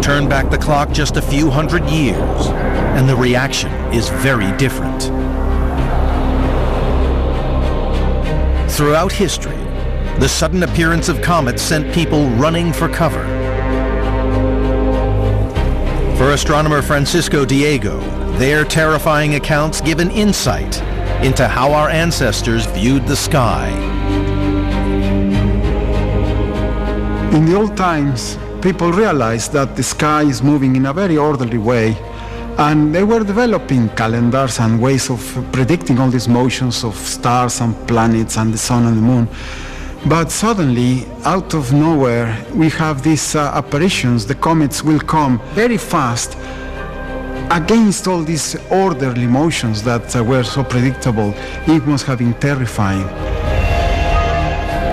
Turn back the clock just a few hundred years, and the reaction is very different. Throughout history, the sudden appearance of comets sent people running for cover. For astronomer Francisco Diego, their terrifying accounts give an insight into how our ancestors viewed the sky. In the old times, people realized that the sky is moving in a very orderly way, and they were developing calendars and ways of predicting all these motions of stars and planets and the sun and the moon. But suddenly, out of nowhere, we have these apparitions. The comets will come very fast against all these orderly motions that were so predictable. It must have been terrifying.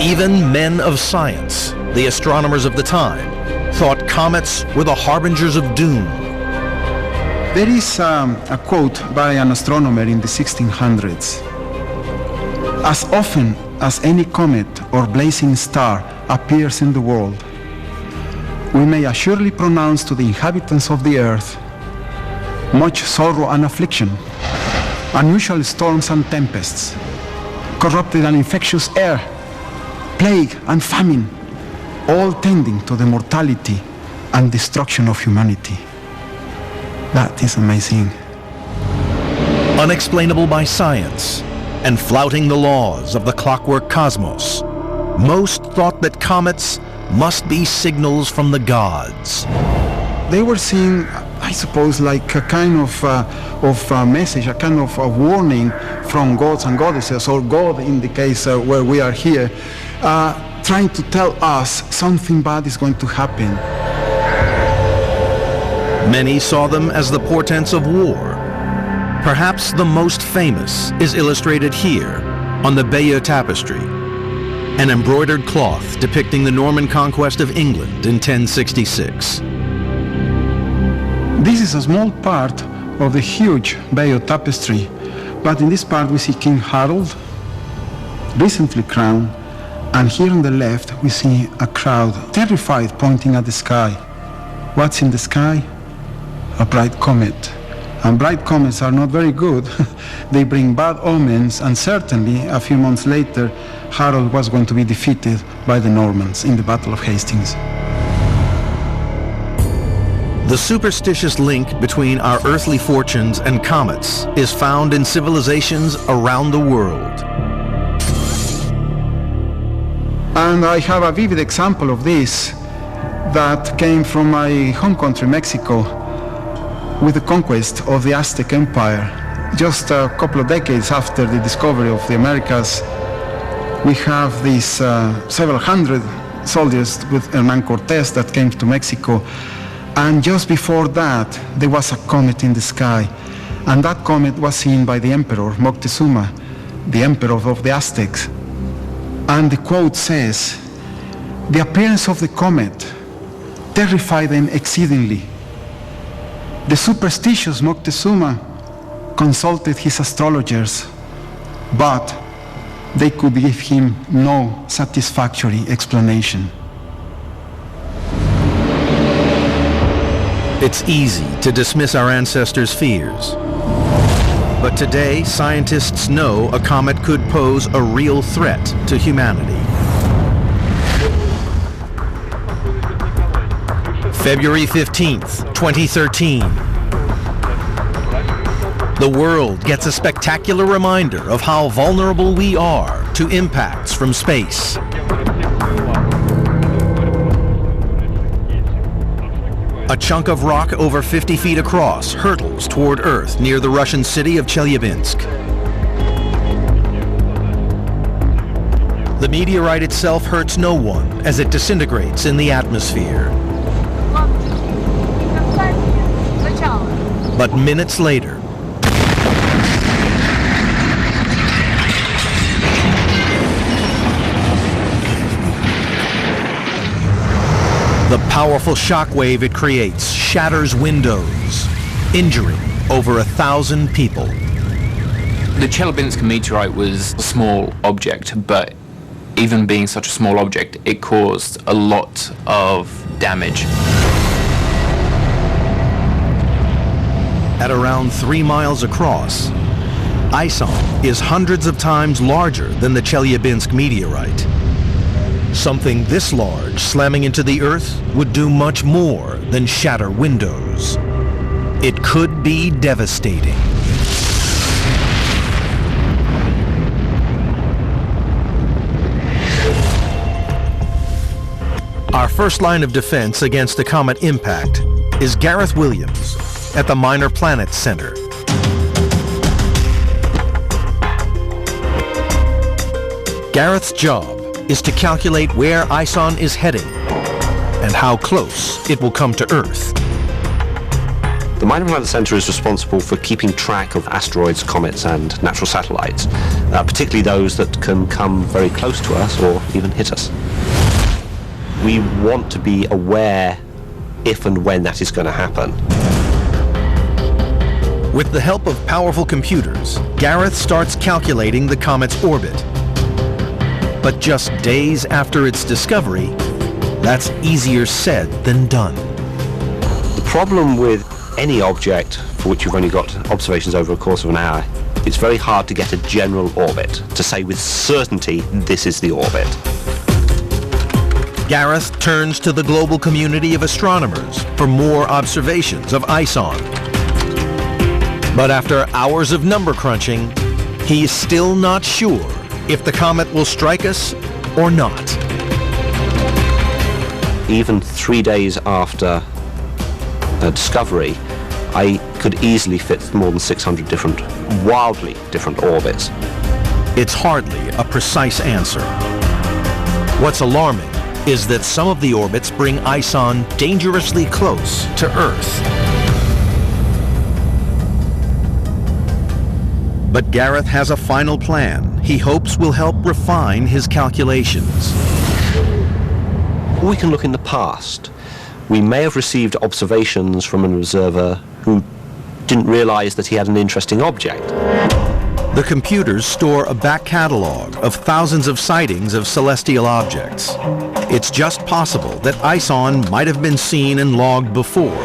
Even men of science, the astronomers of the time, thought comets were the harbingers of doom. There is a quote by an astronomer in the 1600s. As often as any comet or blazing star appears in the world, we may assuredly pronounce to the inhabitants of the earth much sorrow and affliction, unusual storms and tempests, corrupted and infectious air, plague and famine, all tending to the mortality and destruction of humanity. That is amazing. Unexplainable by science and flouting the laws of the clockwork cosmos, most thought that comets must be signals from the gods. They were seeing, I suppose, like a kind of message, a kind of a warning from gods and goddesses, or God in the case where we are here, trying to tell us something bad is going to happen. Many saw them as the portents of war. Perhaps the most famous is illustrated here on the Bayeux Tapestry, an embroidered cloth depicting the Norman conquest of England in 1066. This is a small part of the huge Bayeux Tapestry, but in this part we see King Harold, recently crowned, and here on the left we see a crowd, terrified, pointing at the sky. What's in the sky? A bright comet. And bright comets are not very good. They bring bad omens, and certainly a few months later, Harold was going to be defeated by the Normans in the Battle of Hastings. The superstitious link between our earthly fortunes and comets is found in civilizations around the world. And I have a vivid example of this that came from my home country, Mexico, with the conquest of the Aztec Empire. Just a couple of decades after the discovery of the Americas, we have these several hundred soldiers with Hernán Cortés that came to Mexico. And just before that, there was a comet in the sky. And that comet was seen by the emperor, Moctezuma, the emperor of the Aztecs. And the quote says, "The appearance of the comet terrified them exceedingly. The superstitious Moctezuma consulted his astrologers, but they could give him no satisfactory explanation." It's easy to dismiss our ancestors' fears. But today, scientists know a comet could pose a real threat to humanity. February 15th, 2013. The world gets a spectacular reminder of how vulnerable we are to impacts from space. A chunk of rock over 50 feet across hurtles toward Earth near the Russian city of Chelyabinsk. The meteorite itself hurts no one as it disintegrates in the atmosphere. But minutes later, the powerful shockwave it creates shatters windows, injuring over 1,000 people. The Chelyabinsk meteorite was a small object, but even being such a small object, it caused a lot of damage. at around 3 miles across, Ison is hundreds of times larger than the Chelyabinsk meteorite. Something this large slamming into the Earth would do much more than shatter windows. It could be devastating. Our first line of defense against a comet impact is Gareth Williams at the Minor Planets Center. Gareth's job is to calculate where Ison is heading and how close it will come to Earth. The Minor Planets Center is responsible for keeping track of asteroids, comets and natural satellites, particularly those that can come very close to us or even hit us. We want to be aware if and when that is going to happen. With the help of powerful computers, Gareth starts calculating the comet's orbit. But just days after its discovery, that's easier said than done. The problem with any object for which you've only got observations over a course of an hour, it's very hard to get a general orbit, to say with certainty this is the orbit. Gareth turns to the global community of astronomers for more observations of Ison. But after hours of number crunching, he's still not sure if the comet will strike us or not. Even 3 days after discovery, I could easily fit more than 600 different, wildly different orbits. It's hardly a precise answer. What's alarming is that some of the orbits bring Ison dangerously close to Earth. But Gareth has a final plan he hopes will help refine his calculations. We can look in the past. We may have received observations from an observer who didn't realize that he had an interesting object. The computers store a back catalog of thousands of sightings of celestial objects. It's just possible that Ison might have been seen and logged before.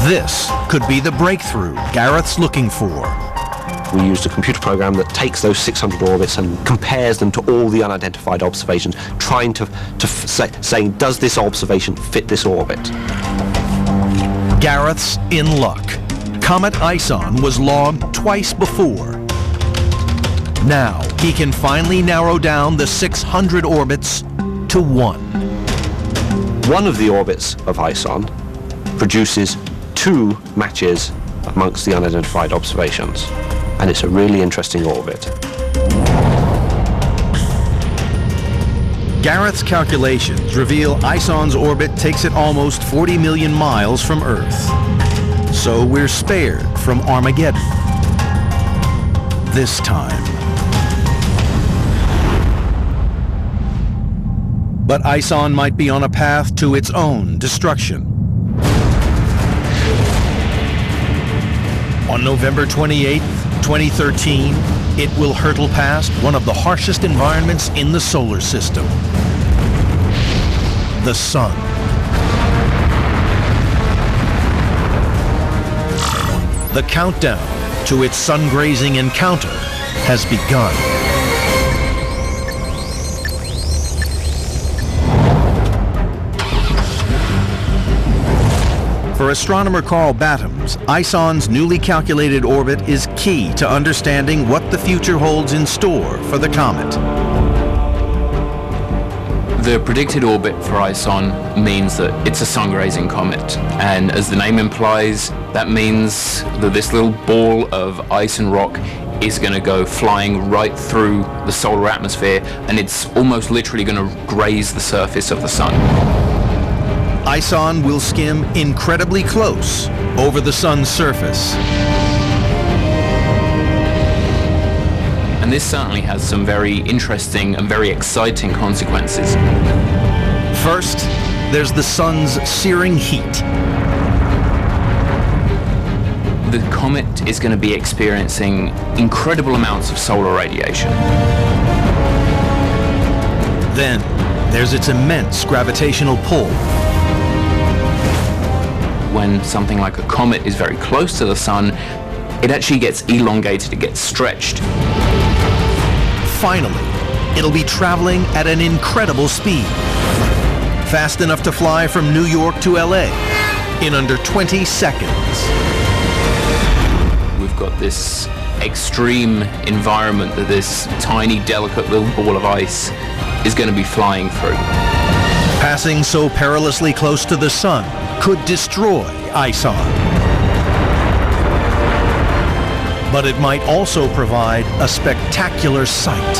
This could be the breakthrough Gareth's looking for. We used a computer program that takes those 600 orbits and compares them to all the unidentified observations, trying to saying, does this observation fit this orbit? Gareth's in luck. Comet Ison was logged twice before. Now he can finally narrow down the 600 orbits to one. One of the orbits of Ison produces 2 matches amongst the unidentified observations, and it's a really interesting orbit. Gareth's calculations reveal Ison's orbit takes it almost 40 million miles from Earth. So we're spared from Armageddon. This time. But Ison might be on a path to its own destruction. On November 28, 2013, it will hurtle past one of the harshest environments in the solar system. The Sun. The countdown to its sun-grazing encounter has begun. For astronomer Carl Battams, Ison's newly calculated orbit is key to understanding what the future holds in store for the comet. The predicted orbit for Ison means that it's a sun-grazing comet, and as the name implies, that means that this little ball of ice and rock is going to go flying right through the solar atmosphere, and it's almost literally going to graze the surface of the sun. Ison will skim incredibly close over the sun's surface. And this certainly has some very interesting and very exciting consequences. First, there's the sun's searing heat. The comet is going to be experiencing incredible amounts of solar radiation. Then, there's its immense gravitational pull. when something like a comet is very close to the sun, it actually gets elongated, it gets stretched. Finally, it'll be traveling at an incredible speed. Fast enough to fly from New York to LA in under 20 seconds. We've got this extreme environment that this tiny, delicate little ball of ice is going to be flying through. Passing so perilously close to the sun could destroy ISON. But it might also provide a spectacular sight.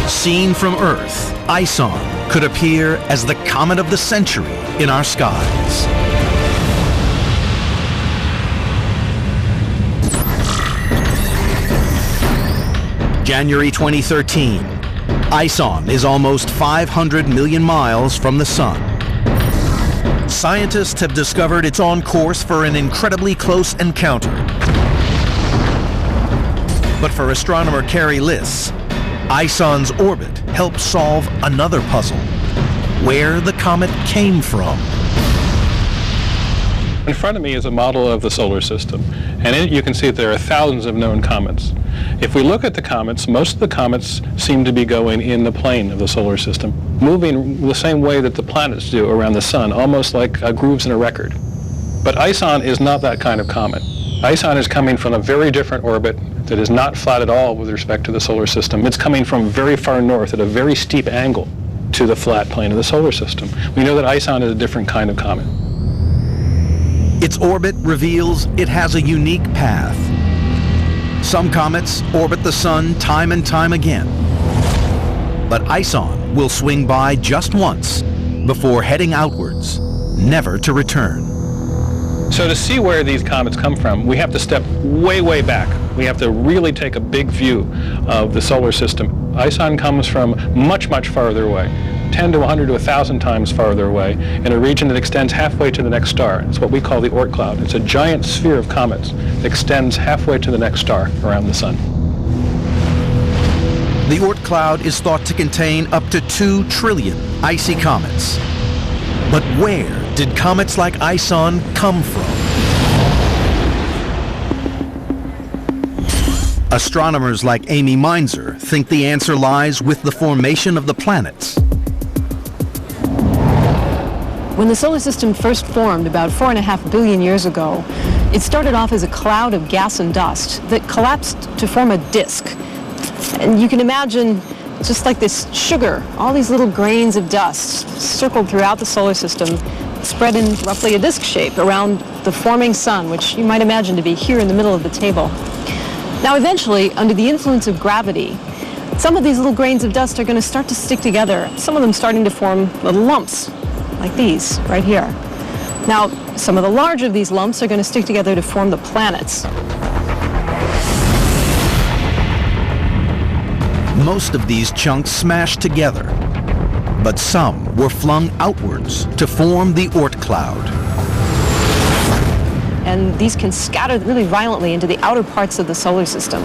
Seen from Earth, ISON could appear as the comet of the century in our skies. January 2013. ISON is almost 500 million miles from the sun. Scientists have discovered it's on course for an incredibly close encounter. But for astronomer Carrie Liss, ISON's orbit helps solve another puzzle: where the comet came from. In front of me is a model of the solar system, and in it you can see that there are thousands of known comets. If we look at the comets, most of the comets seem to be going in the plane of the solar system, moving the same way that the planets do around the sun, almost like grooves in a record. But ISON is not that kind of comet. ISON is coming from a very different orbit that is not flat at all with respect to the solar system. It's coming from very far north at a very steep angle to the flat plane of the solar system. We know that ISON is a different kind of comet. Its orbit reveals it has a unique path. Some comets orbit the sun time and time again. But ISON will swing by just once before heading outwards, never to return. So to see where these comets come from, we have to step way, way back. We have to really take a big view of the solar system. ISON comes from much, much farther away, 10 to 100 to 1,000 times farther away, in a region that extends halfway to the next star. It's what we call the Oort cloud. It's a giant sphere of comets that extends halfway to the next star around the sun. The Oort cloud is thought to contain up to 2 trillion icy comets. But where did comets like ISON come from? Astronomers like Amy Mainzer think the answer lies with the formation of the planets. When the solar system first formed about 4.5 billion years ago, it started off as a cloud of gas and dust that collapsed to form a disk. And you can imagine just like this sugar, all these little grains of dust circled throughout the solar system, spread in roughly a disk shape around the forming sun, which you might imagine to be here in the middle of the table. Now eventually, under the influence of gravity, some of these little grains of dust are going to start to stick together, some of them starting to form little lumps, like these right here. Now, some of the larger of these lumps are going to stick together to form the planets. Most of these chunks smashed together, but some were flung outwards to form the Oort cloud. And these can scatter really violently into the outer parts of the solar system,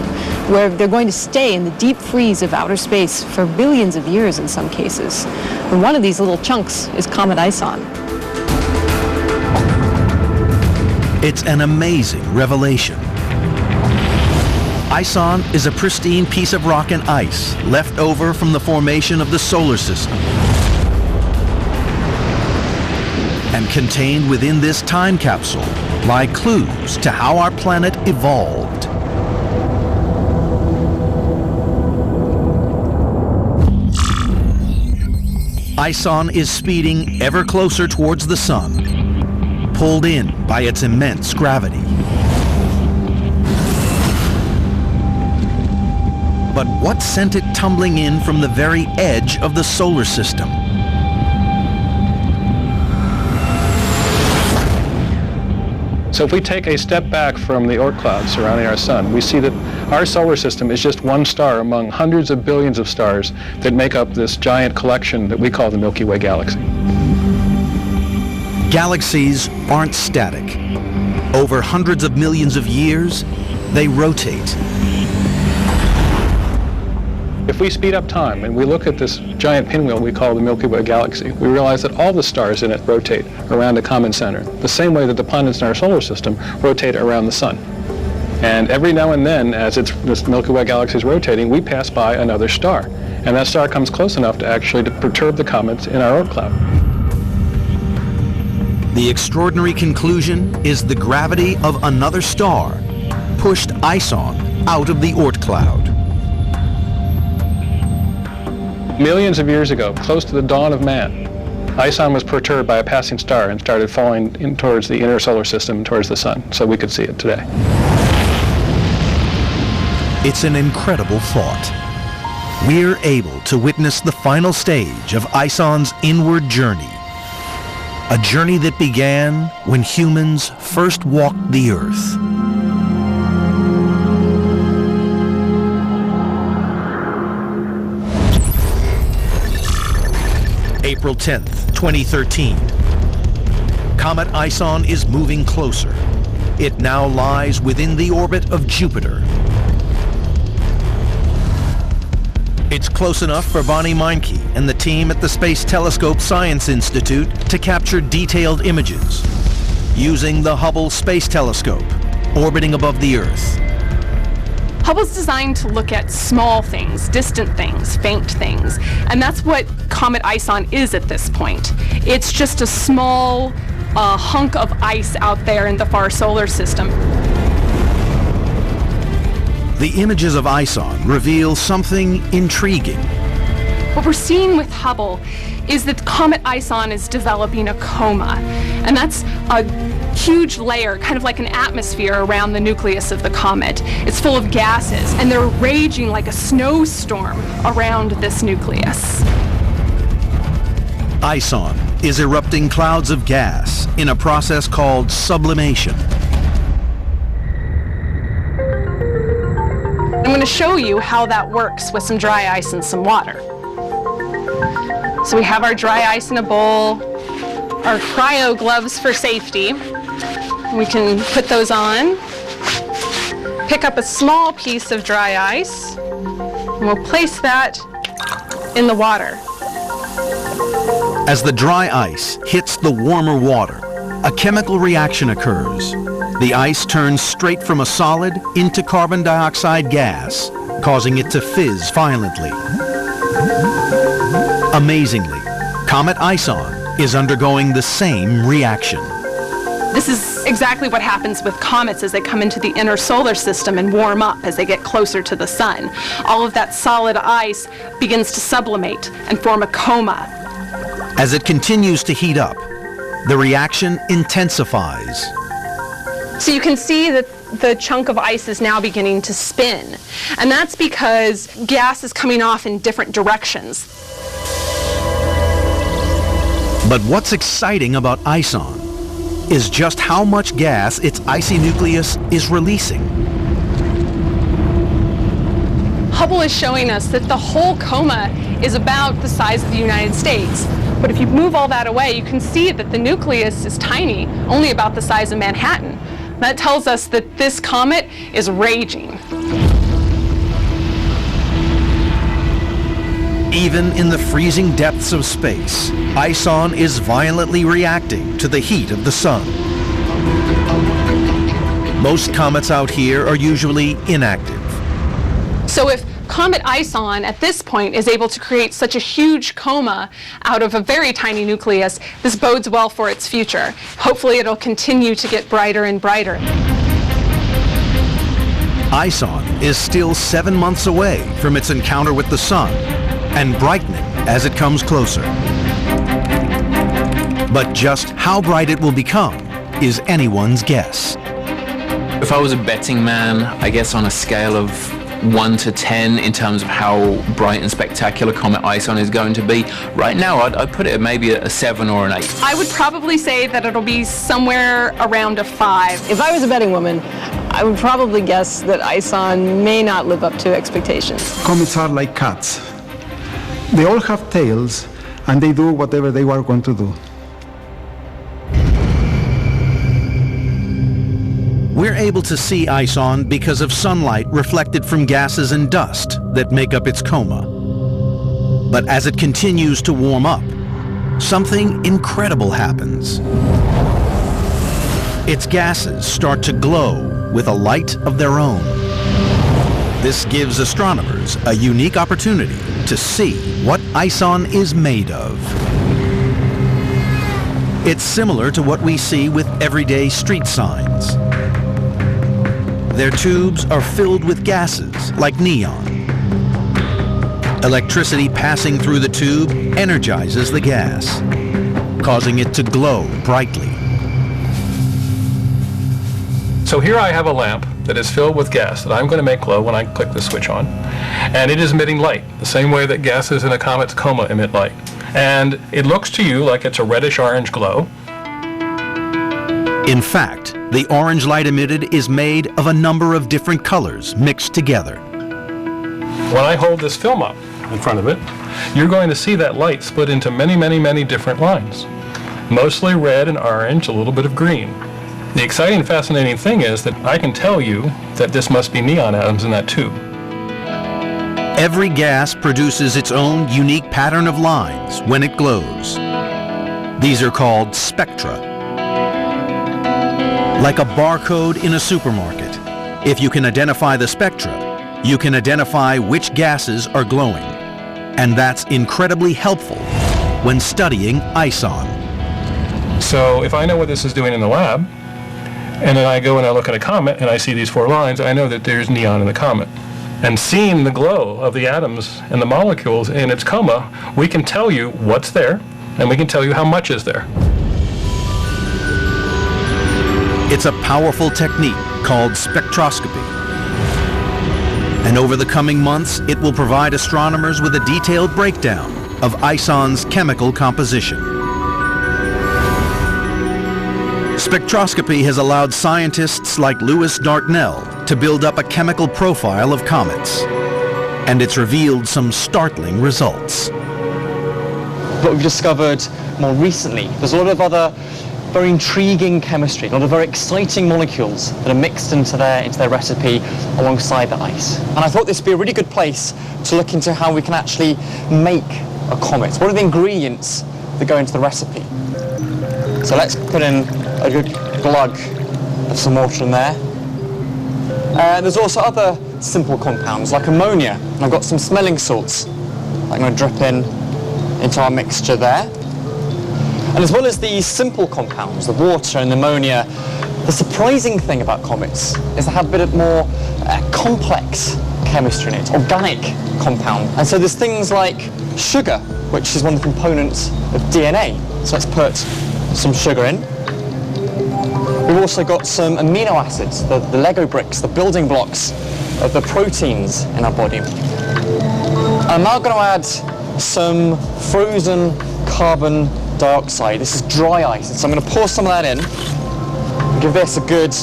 where they're going to stay in the deep freeze of outer space for billions of years in some cases. And one of these little chunks is Comet ISON. It's an amazing revelation. ISON is a pristine piece of rock and ice left over from the formation of the solar system. And contained within this time capsule lie clues to how our planet evolved. ISON is speeding ever closer towards the sun, pulled in by its immense gravity. But what sent it tumbling in from the very edge of the solar system? So if we take a step back from the Oort cloud surrounding our sun, we see that our solar system is just one star among hundreds of billions of stars that make up this giant collection that we call the Milky Way galaxy. Galaxies aren't static. Over hundreds of millions of years, they rotate. If we speed up time and we look at this giant pinwheel we call the Milky Way galaxy, we realize that all the stars in it rotate around a common center, the same way that the planets in our solar system rotate around the sun. And every now and then, as this Milky Way galaxy is rotating, we pass by another star. And that star comes close enough to actually to perturb the comets in our Oort cloud. The extraordinary conclusion is the gravity of another star pushed Ison out of the Oort cloud. Millions of years ago, close to the dawn of man, Ison was perturbed by a passing star and started falling in towards the inner solar system, towards the sun, so we could see it today. It's an incredible thought. We're able to witness the final stage of Ison's inward journey. A journey that began when humans first walked the Earth. April 10th, 2013. Comet Ison is moving closer. It now lies within the orbit of Jupiter. It's close enough for Bonnie Meinke and the team at the Space Telescope Science Institute to capture detailed images using the Hubble Space Telescope orbiting above the Earth. Hubble's designed to look at small things, distant things, faint things, and that's what Comet Ison is at this point. It's just a small hunk of ice out there in the far solar system. The images of Ison reveal something intriguing. What we're seeing with Hubble is that Comet Ison is developing a coma, and that's a huge layer, kind of like an atmosphere around the nucleus of the comet. It's full of gases, and they're raging like a snowstorm around this nucleus. Ison is erupting clouds of gas in a process called sublimation. I'm going to show you how that works with some dry ice and some water. So we have our dry ice in a bowl, our cryo gloves for safety. We can put those on, pick up a small piece of dry ice, and we'll place that in the water. As the dry ice hits the warmer water, a chemical reaction occurs. The ice turns straight from a solid into carbon dioxide gas, causing it to fizz violently. Amazingly, Comet Ison is undergoing the same reaction. This is exactly what happens with comets as they come into the inner solar system and warm up as they get closer to the sun. All of that solid ice begins to sublimate and form a coma. As it continues to heat up, the reaction intensifies. So you can see that the chunk of ice is now beginning to spin. And that's because gas is coming off in different directions. But what's exciting about Ison is just how much gas its icy nucleus is releasing. Hubble is showing us that the whole coma is about the size of the United States. But if you move all that away, you can see that the nucleus is tiny, only about the size of Manhattan. That tells us that this comet is raging. Even in the freezing depths of space, Ison is violently reacting to the heat of the sun. Most comets out here are usually inactive. So if Comet Ison at this point is able to create such a huge coma out of a very tiny nucleus, this bodes well for its future. Hopefully it'll continue to get brighter and brighter. Ison is still 7 months away from its encounter with the sun and brightening as it comes closer. But just how bright it will become is anyone's guess. If I was a betting man, I guess on a scale of 1 to 10 in terms of how bright and spectacular Comet Ison is going to be, right now I'd put it at maybe a 7 or an 8. I would probably say that it'll be somewhere around a 5. If I was a betting woman, I would probably guess that Ison may not live up to expectations. Comets are like cats. They all have tails, and they do whatever they are going to do. We're able to see ISON because of sunlight reflected from gases and dust that make up its coma. But as it continues to warm up, something incredible happens. Its gases start to glow with a light of their own. This gives astronomers a unique opportunity to see what ISON is made of. It's similar to what we see with everyday street signs. Their tubes are filled with gases like neon. Electricity passing through the tube energizes the gas, causing it to glow brightly. So here I have a lamp that is filled with gas that I'm going to make glow when I click the switch on. And it is emitting light, the same way that gases in a comet's coma emit light. And it looks to you like it's a reddish-orange glow. In fact, the orange light emitted is made of a number of different colors mixed together. When I hold this film up in front of it, you're going to see that light split into many, many, many different lines. Mostly red and orange, a little bit of green. The exciting, fascinating thing is that I can tell you that this must be neon atoms in that tube. Every gas produces its own unique pattern of lines when it glows. These are called spectra. Like a barcode in a supermarket, if you can identify the spectra, you can identify which gases are glowing. And that's incredibly helpful when studying ISON. So if I know what this is doing in the lab, and then I go and I look at a comet and I see these 4 lines, I know that there's neon in the comet. And seeing the glow of the atoms and the molecules in its coma, we can tell you what's there, and we can tell you how much is there. It's a powerful technique called spectroscopy. And over the coming months, it will provide astronomers with a detailed breakdown of ISON's chemical composition. Spectroscopy has allowed scientists like Lewis Dartnell to build up a chemical profile of comets, and it's revealed some startling results. What we've discovered more recently, there's a lot of other very intriguing chemistry, a lot of very exciting molecules that are mixed into their recipe alongside the ice. And I thought this would be a really good place to look into how we can actually make a comet. What are the ingredients that go into the recipe? So let's put in a good glug of some water in there. There's also other simple compounds like ammonia, and I've got some smelling salts I'm going to drip into our mixture there. And as well as these simple compounds, the water and the ammonia, the surprising thing about comets is they have a bit more complex chemistry in it, organic compound. And so there's things like sugar, which is one of the components of DNA. So let's put some sugar in. We've also got some amino acids, the Lego bricks, the building blocks of the proteins in our body. I'm now going to add some frozen carbon dioxide. This is dry ice, so I'm going to pour some of that in and give this a good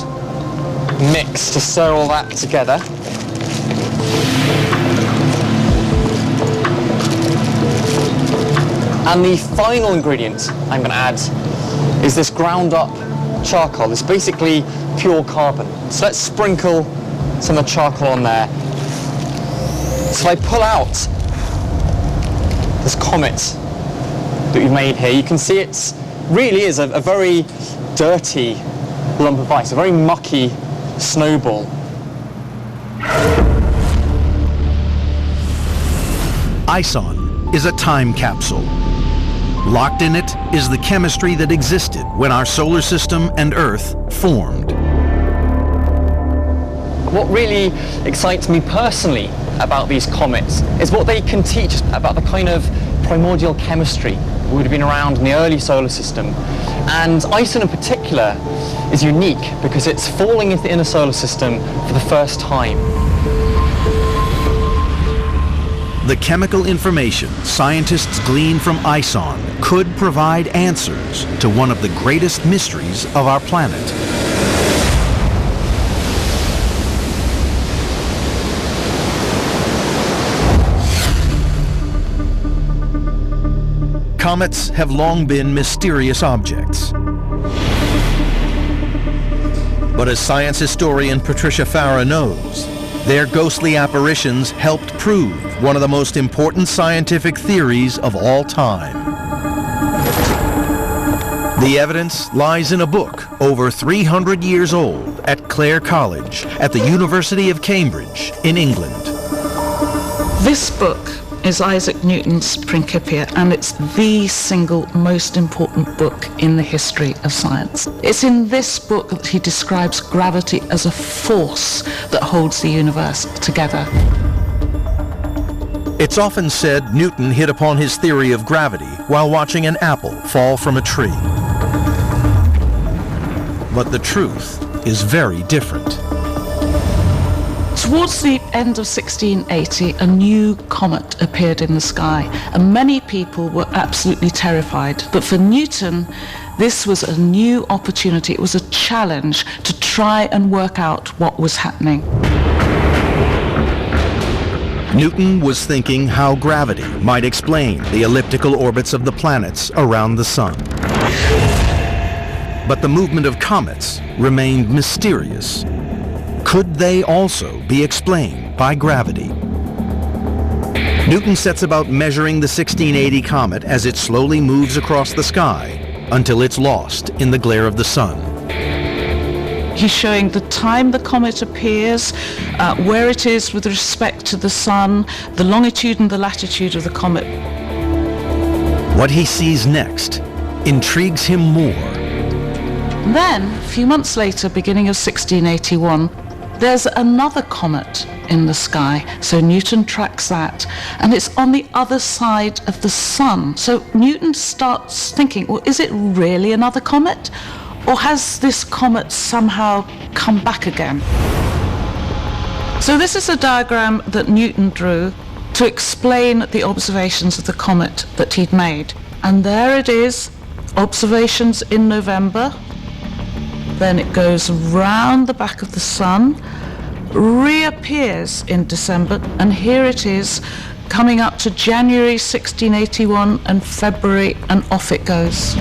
mix to stir all that together. And the final ingredient I'm going to add is this ground up charcoal. It's basically pure carbon. So let's sprinkle some of the charcoal on there. So I pull out this comet that we've made here. You can see it really is a very dirty lump of ice, a very mucky snowball. ISON is a time capsule. Locked in it is the chemistry that existed when our solar system and Earth formed. What really excites me personally about these comets is what they can teach us about the kind of primordial chemistry that would have been around in the early solar system. And ISON in particular is unique because it's falling into the inner solar system for the first time. The chemical information scientists glean from ISON could provide answers to one of the greatest mysteries of our planet. Comets have long been mysterious objects. But as science historian Patricia Farah knows, their ghostly apparitions helped prove one of the most important scientific theories of all time. The evidence lies in a book over 300 years old at Clare College at the University of Cambridge in England. This book is Isaac Newton's Principia, and it's the single most important book in the history of science. It's in this book that he describes gravity as a force that holds the universe together. It's often said Newton hit upon his theory of gravity while watching an apple fall from a tree. But the truth is very different. Towards the end of 1680, a new comet appeared in the sky, and many people were absolutely terrified. But for Newton, this was a new opportunity. It was a challenge to try and work out what was happening. Newton was thinking how gravity might explain the elliptical orbits of the planets around the sun. But the movement of comets remained mysterious. Could they also be explained by gravity? Newton sets about measuring the 1680 comet as it slowly moves across the sky until it's lost in the glare of the sun. He's showing the time the comet appears, where it is with respect to the sun, the longitude and the latitude of the comet. What he sees next intrigues him more. Then, a few months later, beginning of 1681, there's another comet in the sky, so Newton tracks that, and it's on the other side of the sun. So Newton starts thinking, well, is it really another comet? Or has this comet somehow come back again? So this is a diagram that Newton drew to explain the observations of the comet that he'd made. And there it is, observations in November. Then it goes round the back of the sun, reappears in December, and here it is coming up to January 1681 and February, and off it goes.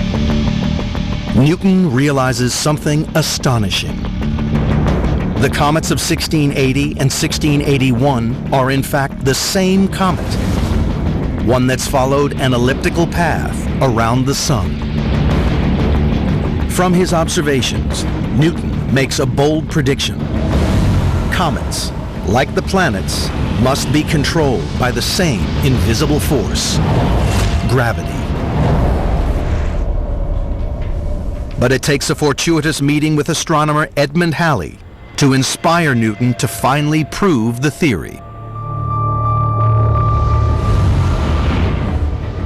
Newton realizes something astonishing. The comets of 1680 and 1681 are in fact the same comet, one that's followed an elliptical path around the sun. From his observations, Newton makes a bold prediction. Comets, like the planets, must be controlled by the same invisible force, gravity. But it takes a fortuitous meeting with astronomer Edmund Halley to inspire Newton to finally prove the theory.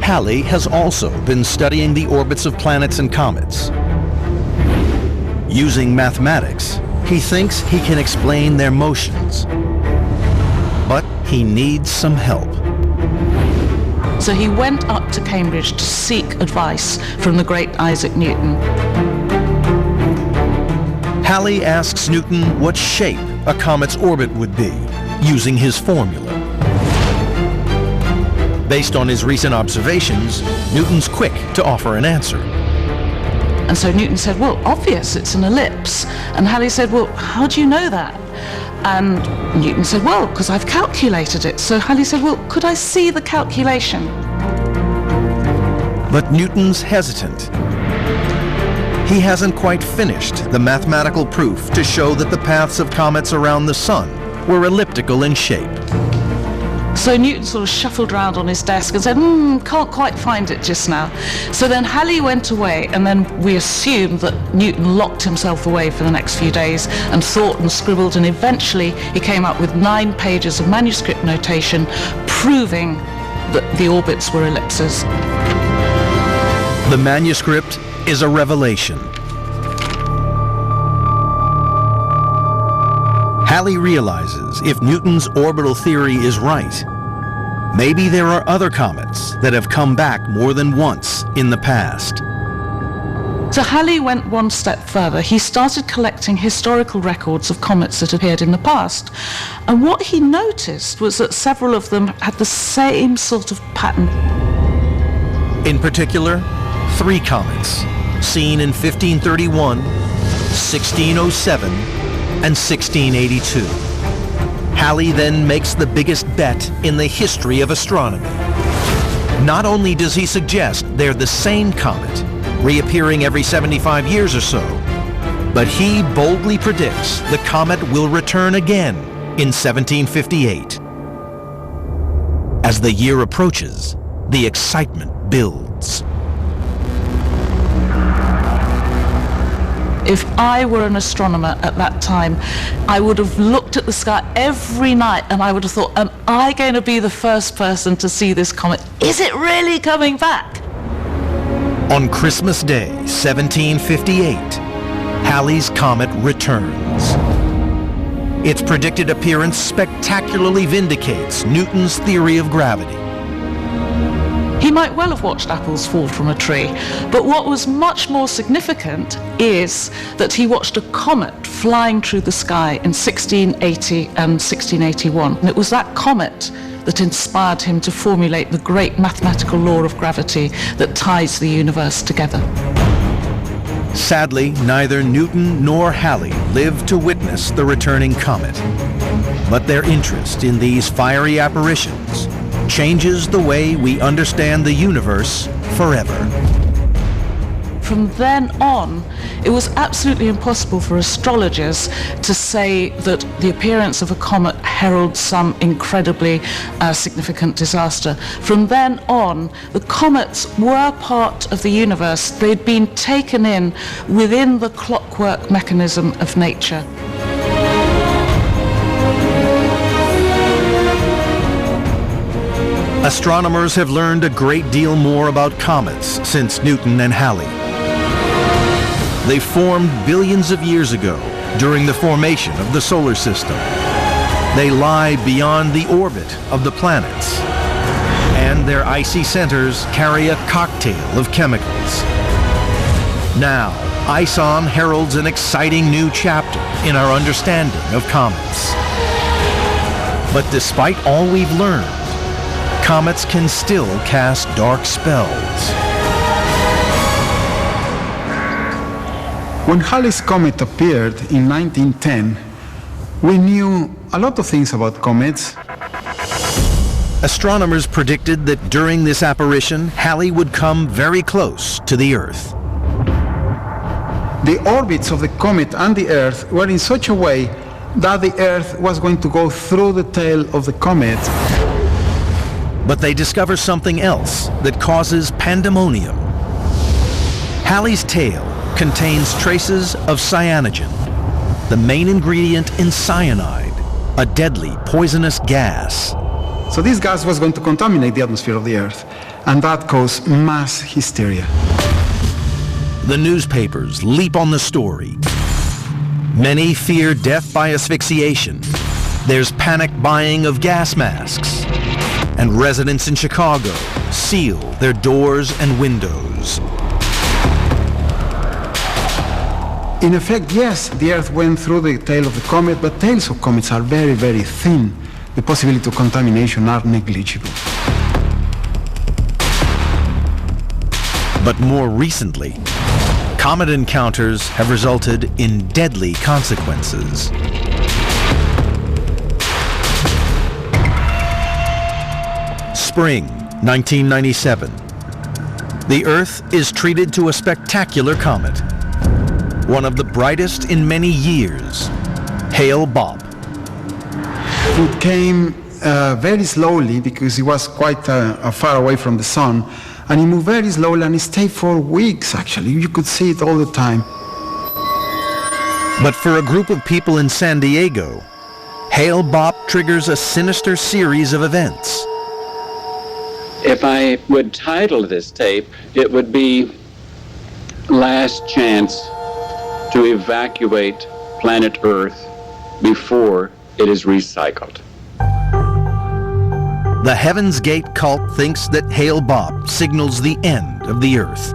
Halley has also been studying the orbits of planets and comets. Using mathematics, he thinks he can explain their motions. But he needs some help. So he went up to Cambridge to seek advice from the great Isaac Newton. Halley asks Newton what shape a comet's orbit would be, using his formula. Based on his recent observations, Newton's quick to offer an answer. And so Newton said, well, obvious, it's an ellipse. And Halley said, well, how do you know that? And Newton said, well, because I've calculated it. So Halley said, well, could I see the calculation? But Newton's hesitant. He hasn't quite finished the mathematical proof to show that the paths of comets around the sun were elliptical in shape. So Newton sort of shuffled around on his desk and said, can't quite find it just now. So then Halley went away, and then we assume that Newton locked himself away for the next few days and thought and scribbled, and eventually he came up with 9 pages of manuscript notation proving that the orbits were ellipses. The manuscript is a revelation. Halley realizes if Newton's orbital theory is right, maybe there are other comets that have come back more than once in the past. So Halley went one step further. He started collecting historical records of comets that appeared in the past. And what he noticed was that several of them had the same sort of pattern. In particular, 3 comets, seen in 1531, 1607, and 1682. Halley then makes the biggest bet in the history of astronomy. Not only does he suggest they're the same comet, reappearing every 75 years or so, but he boldly predicts the comet will return again in 1758. As the year approaches, the excitement builds. If I were an astronomer at that time, I would have looked at the sky every night and I would have thought, am I going to be the first person to see this comet? Is it really coming back? On Christmas Day, 1758, Halley's comet returns. Its predicted appearance spectacularly vindicates Newton's theory of gravity. He might well have watched apples fall from a tree, but what was much more significant is that he watched a comet flying through the sky in 1680 and 1681. And it was that comet that inspired him to formulate the great mathematical law of gravity that ties the universe together. Sadly, neither Newton nor Halley lived to witness the returning comet. But their interest in these fiery apparitions changes the way we understand the universe forever. From then on, it was absolutely impossible for astrologers to say that the appearance of a comet heralds some incredibly significant disaster. From then on, the comets were part of the universe. They'd been taken in within the clockwork mechanism of nature. Astronomers have learned a great deal more about comets since Newton and Halley. They formed billions of years ago during the formation of the solar system. They lie beyond the orbit of the planets, and their icy centers carry a cocktail of chemicals. Now, ISON heralds an exciting new chapter in our understanding of comets. But despite all we've learned, comets can still cast dark spells. When Halley's comet appeared in 1910, we knew a lot of things about comets. Astronomers predicted that during this apparition, Halley would come very close to the Earth. The orbits of the comet and the Earth were in such a way that the Earth was going to go through the tail of the comet. But they discover something else that causes pandemonium. Halley's tail contains traces of cyanogen, the main ingredient in cyanide, a deadly poisonous gas. So this gas was going to contaminate the atmosphere of the Earth, and that caused mass hysteria. The newspapers leap on the story. Many fear death by asphyxiation. There's panic buying of gas masks. And residents in Chicago seal their doors and windows. In effect, yes, the Earth went through the tail of the comet, but tails of comets are very, very thin. The possibility of contamination are negligible. But more recently, comet encounters have resulted in deadly consequences. Spring 1997. The Earth is treated to a spectacular comet, one of the brightest in many years, Hale-Bopp. It came very slowly because it was quite far away from the sun, and it moved very slowly and it stayed for weeks actually. You could see it all the time. But for a group of people in San Diego, Hale-Bopp triggers a sinister series of events. If I would title this tape, it would be Last Chance to Evacuate Planet Earth Before It is Recycled. The Heaven's Gate cult thinks that Hale-Bopp signals the end of the Earth.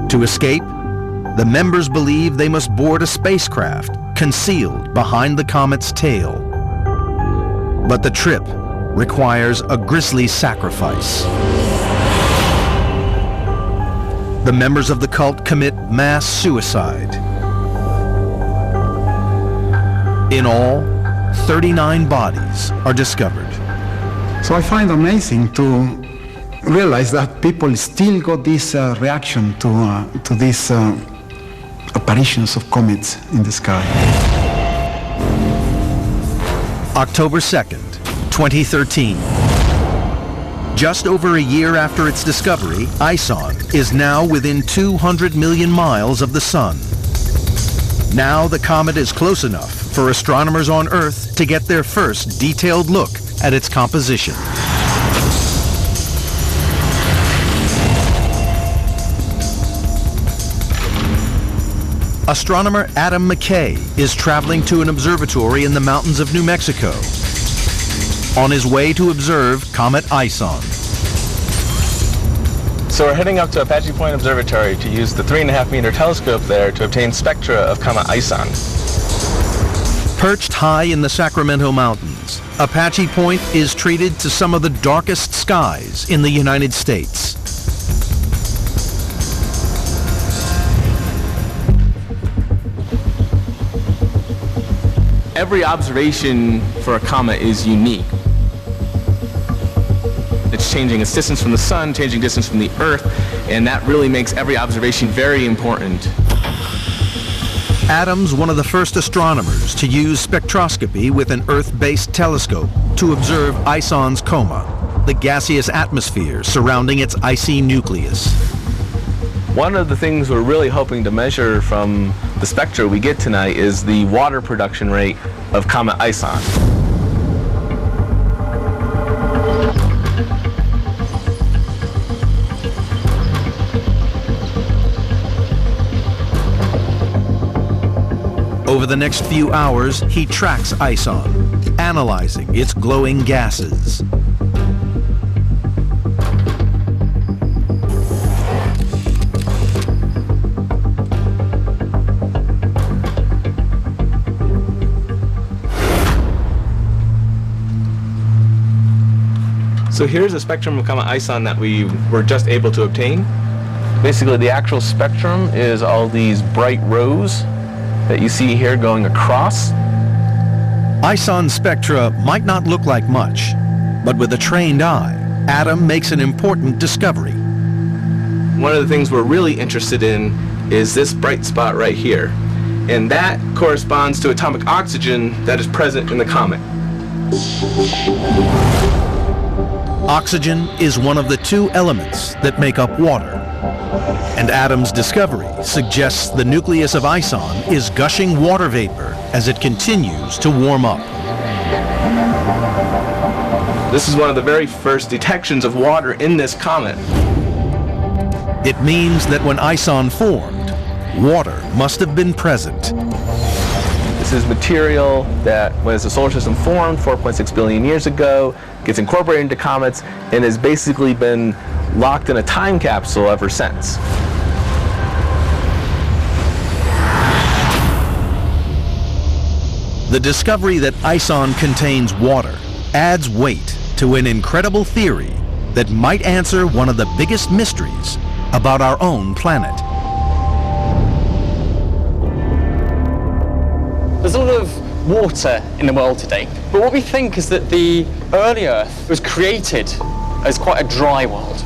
To escape, the members believe they must board a spacecraft concealed behind the comet's tail. But the trip requires a grisly sacrifice. The members of the cult commit mass suicide. In all, 39 bodies are discovered. So I find amazing to realize that people still got this reaction to these apparitions of comets in the sky. October 2nd, 2013. Just over a year after its discovery, ISON is now within 200 million miles of the Sun. Now the comet is close enough for astronomers on Earth to get their first detailed look at its composition. Astronomer Adam McKay is traveling to an observatory in the mountains of New Mexico on his way to observe Comet ISON. So we're heading up to Apache Point Observatory to use the 3.5-meter telescope there to obtain spectra of Comet ISON. Perched high in the Sacramento Mountains, Apache Point is treated to some of the darkest skies in the United States. Every observation for a comet is unique. It's changing its distance from the Sun, changing distance from the Earth, and that really makes every observation very important. Adam's one of the first astronomers to use spectroscopy with an Earth-based telescope to observe ISON's coma, the gaseous atmosphere surrounding its icy nucleus. One of the things we're really hoping to measure from the spectra we get tonight is the water production rate of Comet ISON. Over the next few hours, he tracks ISON, analyzing its glowing gases. So here's a spectrum of Comet ISON that we were just able to obtain. Basically, the actual spectrum is all these bright rows that you see here going across. ISON spectra might not look like much, but with a trained eye, Adam makes an important discovery. One of the things we're really interested in is this bright spot right here, and that corresponds to atomic oxygen that is present in the comet. Oxygen is one of the two elements that make up water, and Adam's discovery suggests the nucleus of ISON is gushing water vapor as it continues to warm up. This is one of the very first detections of water in this comet. It means that when ISON formed, water must have been present. This is material that, when the solar system formed 4.6 billion years ago, gets incorporated into comets and has basically been locked in a time capsule ever since. The discovery that ISON contains water adds weight to an incredible theory that might answer one of the biggest mysteries about our own planet. There's a lot of water in the world today, but what we think is that the early Earth was created as quite a dry world.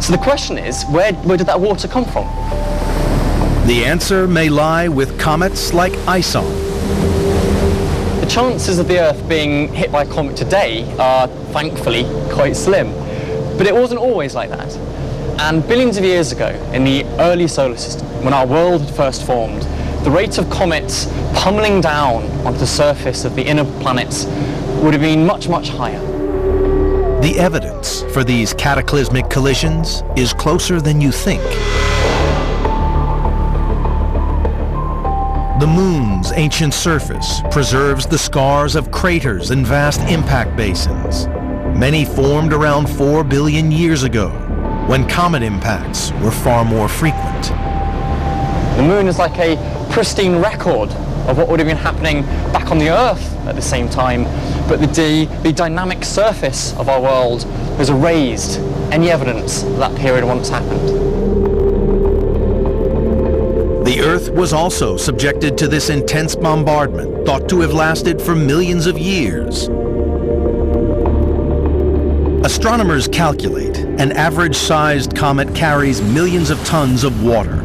So the question is, where did that water come from? The answer may lie with comets like ISON. The chances of the Earth being hit by a comet today are, thankfully, quite slim. But it wasn't always like that. And billions of years ago, in the early solar system, when our world had first formed, the rate of comets pummeling down onto the surface of the inner planets would have been much, much higher. The evidence for these cataclysmic collisions is closer than you think. The moon's ancient surface preserves the scars of craters and vast impact basins. Many formed around 4 billion years ago, when comet impacts were far more frequent. The moon is like a pristine record of what would have been happening back on the Earth at the same time, but the dynamic surface of our world has erased any evidence that period once happened. The Earth was also subjected to this intense bombardment thought to have lasted for millions of years. Astronomers calculate an average-sized comet carries millions of tons of water.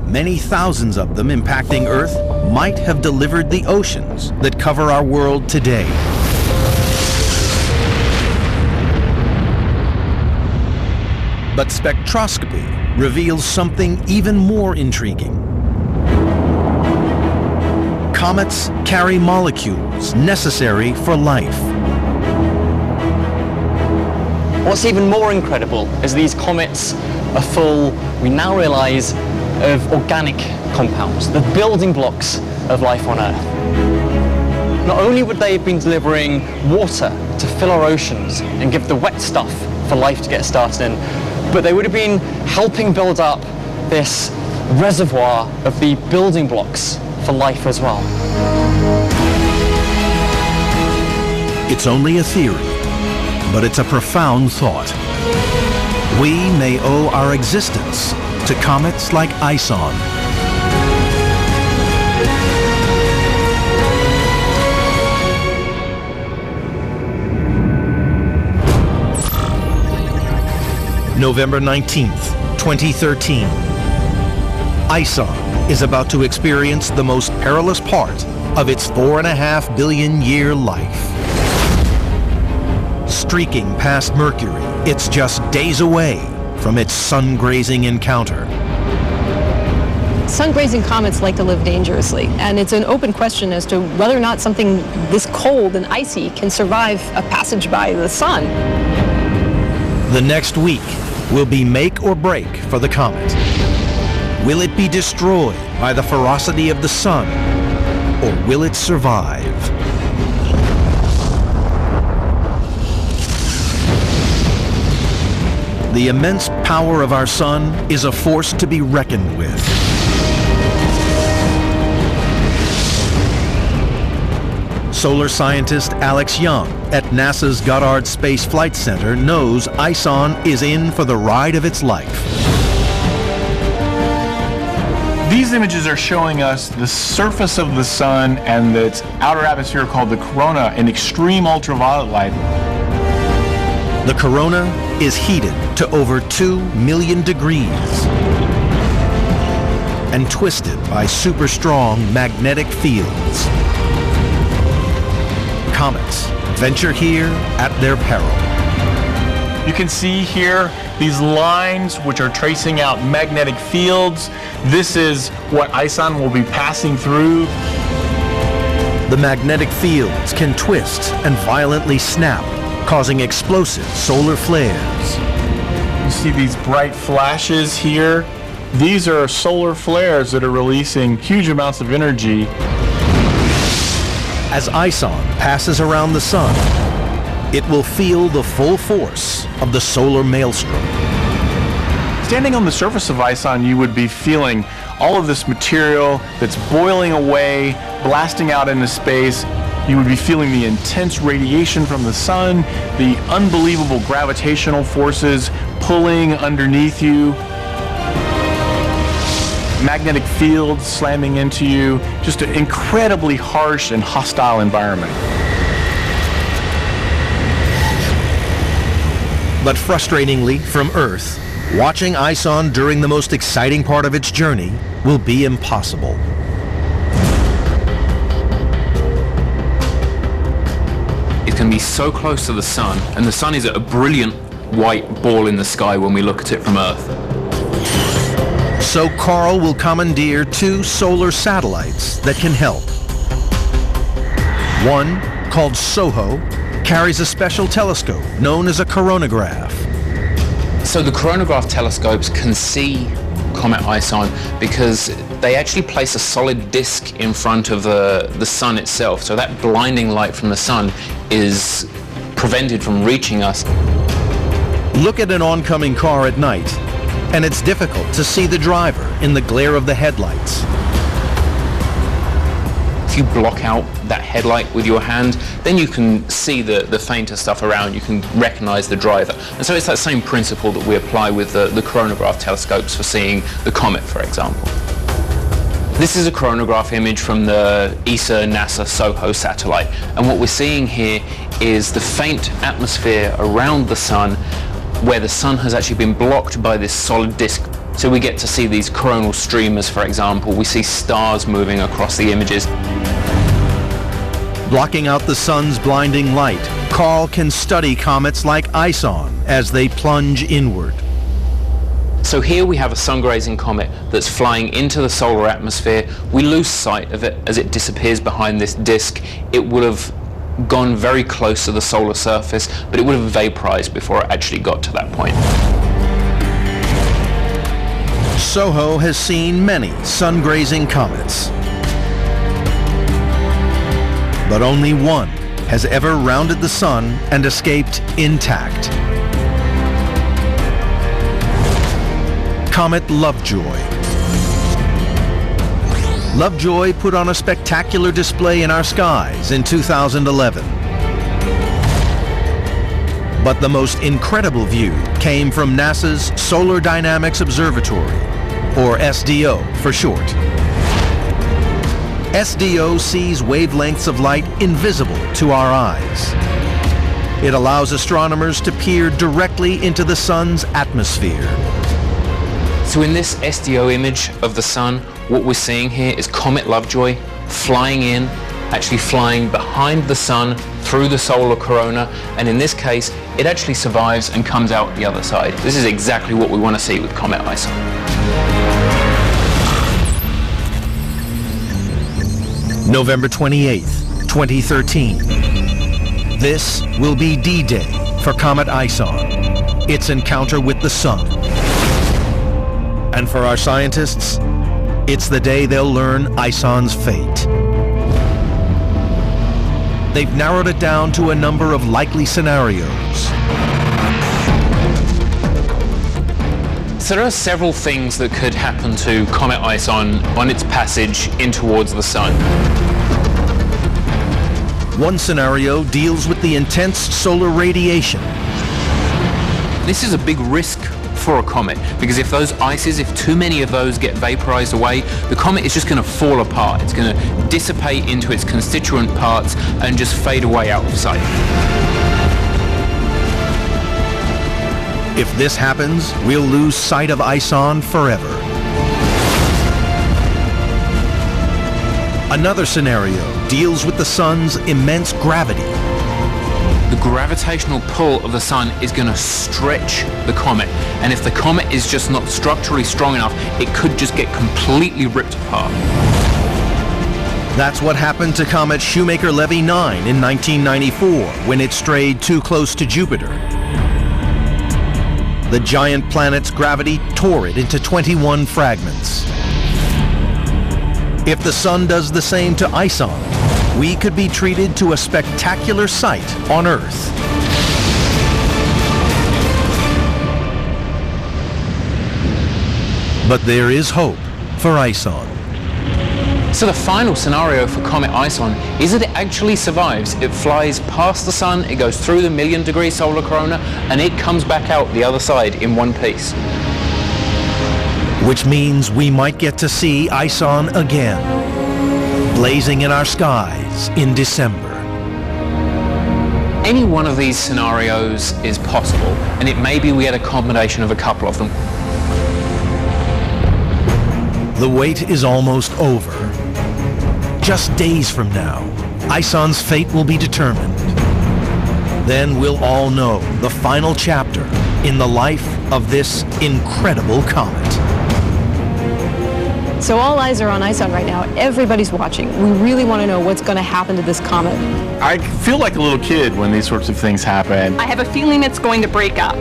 Many thousands of them impacting Earth might have delivered the oceans that cover our world today. But spectroscopy reveals something even more intriguing. Comets carry molecules necessary for life. What's even more incredible is these comets are full, we now realize, of organic compounds, the building blocks of life on Earth. Not only would they have been delivering water to fill our oceans and give the wet stuff for life to get started in, but they would have been helping build up this reservoir of the building blocks for life as well. It's only a theory, but it's a profound thought. We may owe our existence to comets like ISON. November 19th, 2013. ISON is about to experience the most perilous part of its 4.5 billion year life. Streaking past Mercury, it's just days away from its sun-grazing encounter. Sun-grazing comets like to live dangerously, and it's an open question as to whether or not something this cold and icy can survive a passage by the sun. The next week will be make or break for the comet. Will it be destroyed by the ferocity of the sun, or will it survive? The immense power of our sun is a force to be reckoned with. Solar scientist Alex Young at NASA's Goddard Space Flight Center knows ISON is in for the ride of its life. These images are showing us the surface of the sun and its outer atmosphere called the corona in extreme ultraviolet light. The corona is heated to over 2 million degrees and twisted by super strong magnetic fields. Comets venture here at their peril. You can see here these lines which are tracing out magnetic fields. This is what ISON will be passing through. The magnetic fields can twist and violently snap, causing explosive solar flares. You see these bright flashes here. These are solar flares that are releasing huge amounts of energy. As ISON passes around the sun, it will feel the full force of the solar maelstrom. Standing on the surface of ISON, you would be feeling all of this material that's boiling away, blasting out into space. You would be feeling the intense radiation from the sun, the unbelievable gravitational forces pulling underneath you, magnetic fields slamming into you, just an incredibly harsh and hostile environment. But frustratingly, from Earth, watching ISON during the most exciting part of its journey will be impossible. It's going to be so close to the sun, and the sun is a brilliant white ball in the sky when we look at it from Earth. So Carl will commandeer 2 solar satellites that can help. One, called SOHO, carries a special telescope known as a coronagraph. So the coronagraph telescopes can see Comet ISON because they actually place a solid disk in front of the sun itself. So that blinding light from the sun is prevented from reaching us. Look at an oncoming car at night, and it's difficult to see the driver in the glare of the headlights. If you block out that headlight with your hand, then you can see the fainter stuff around. You can recognize the driver. And so it's that same principle that we apply with the coronagraph telescopes for seeing the comet, for example. This is a coronagraph image from the ESA NASA SOHO satellite, and what we're seeing here is the faint atmosphere around the sun, where the sun has actually been blocked by this solid disk. So we get to see these coronal streamers, for example. We see stars moving across the images. Blocking out the sun's blinding light, Carl can study comets like ISON as they plunge inward. So here we have a sun-grazing comet that's flying into the solar atmosphere. We lose sight of it as it disappears behind this disk. It would have gone very close to the solar surface, but it would have vaporized before it actually got to that point. SOHO has seen many sun-grazing comets, but only one has ever rounded the sun and escaped intact. Comet Lovejoy. Lovejoy put on a spectacular display in our skies in 2011. But the most incredible view came from NASA's Solar Dynamics Observatory, or SDO for short. SDO sees wavelengths of light invisible to our eyes. It allows astronomers to peer directly into the sun's atmosphere. So in this SDO image of the sun, what we're seeing here is Comet Lovejoy flying in, actually flying behind the sun through the solar corona, and in this case, it actually survives and comes out the other side. This is exactly what we want to see with Comet ISON. November 28th, 2013. This will be D-Day for Comet ISON, its encounter with the sun. And for our scientists, it's the day they'll learn ISON's fate. They've narrowed it down to a number of likely scenarios. So there are several things that could happen to Comet ISON on its passage in towards the sun. One scenario deals with the intense solar radiation. This is a big risk for a comet, because if those ices, if too many of those get vaporized away, the comet is just going to fall apart. It's going to dissipate into its constituent parts and just fade away out of sight. If this happens, we'll lose sight of ISON forever. Another scenario deals with the sun's immense gravity. The gravitational pull of the sun is going to stretch the comet, and if the comet is just not structurally strong enough, it could just get completely ripped apart. That's what happened to comet Shoemaker-Levy 9 in 1994 when it strayed too close to Jupiter. The giant planet's gravity tore it into 21 fragments. If the sun does the same to ISON, we could be treated to a spectacular sight on Earth. But there is hope for ISON. So the final scenario for Comet ISON is that it actually survives. It flies past the sun, it goes through the million-degree solar corona, and it comes back out the other side in one piece. Which means we might get to see ISON again, blazing in our skies in December. Any one of these scenarios is possible, and it may be we get a combination of a couple of them. The wait is almost over. Just days from now, ISON's fate will be determined. Then we'll all know the final chapter in the life of this incredible comet. So all eyes are on ISON right now. Everybody's watching. We really want to know what's going to happen to this comet. I feel like a little kid when these sorts of things happen. I have a feeling it's going to break up.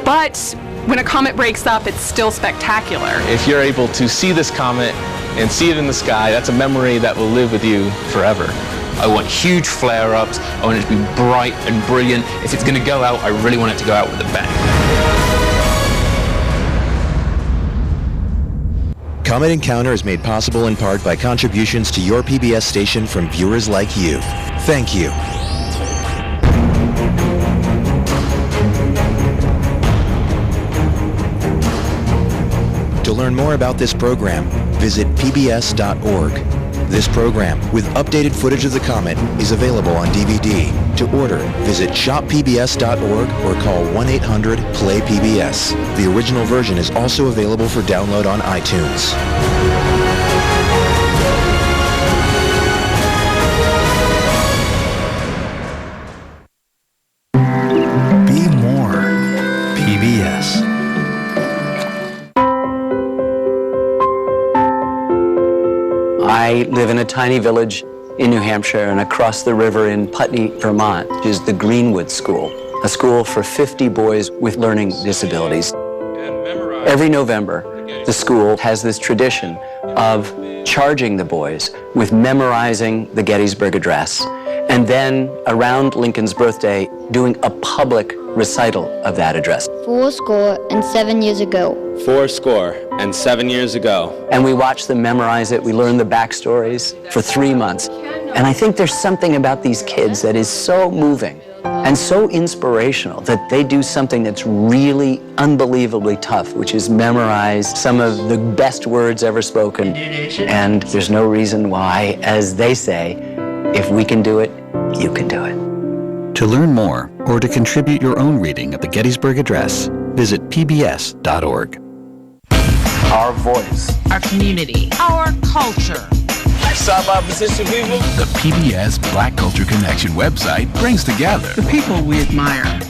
But when a comet breaks up, it's still spectacular. If you're able to see this comet and see it in the sky, that's a memory that will live with you forever. I want huge flare-ups. I want it to be bright and brilliant. If it's going to go out, I really want it to go out with a bang. Comet Encounter is made possible in part by contributions to your PBS station from viewers like you. Thank you. To learn more about this program, visit pbs.org. This program, with updated footage of the comet, is available on DVD. To order, visit shoppbs.org or call 1-800-PLAY-PBS. The original version is also available for download on iTunes. Be more PBS. I live in a tiny village in New Hampshire, and across the river in Putney, Vermont, is the Greenwood School, a school for 50 boys with learning disabilities. Every November, the school has this tradition of charging the boys with memorizing the Gettysburg Address, and then around Lincoln's birthday, doing a public recital of that address. 7 years ago. 7 years ago. And we watch them memorize it. We learn the backstories for 3 months. And I think there's something about these kids that is so moving and so inspirational that they do something that's really unbelievably tough, which is memorize some of the best words ever spoken. And there's no reason why, as they say, if we can do it, you can do it. To learn more or to contribute your own reading of the Gettysburg Address, visit pbs.org. Our voice. Our community. Our culture. Stop opposition, people. The PBS Black Culture Connection website brings together the people we admire.